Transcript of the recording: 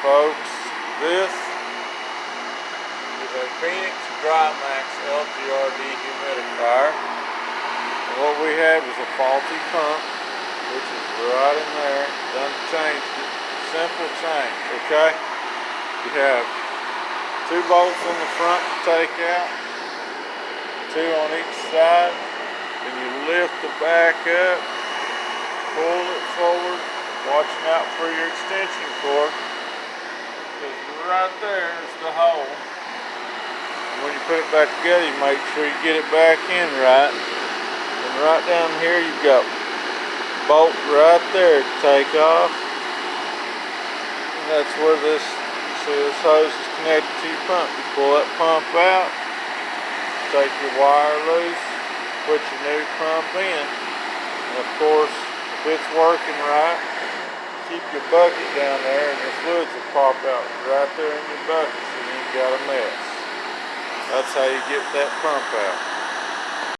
folks, this is a Phoenix Drymax LGR Dehumidifier. And what we had was a faulty pump, which is right in there. Done changed it. Simple change, okay? You have 2 bolts on the front to take out, 2 on each side. Then you lift the back up, pull it forward, watching out for your extension cord, because right there is the hole. And when you put it back together, you make sure you get it back in right. And right down here, you've got bolt right there to take off. And that's where this hose is connected to your pump. You pull that pump out, take your wire loose, put your new pump in, and of course, if it's working right, keep your bucket down there and your fluids will pop out right there in your bucket so you ain't got a mess. That's how you get that pump out.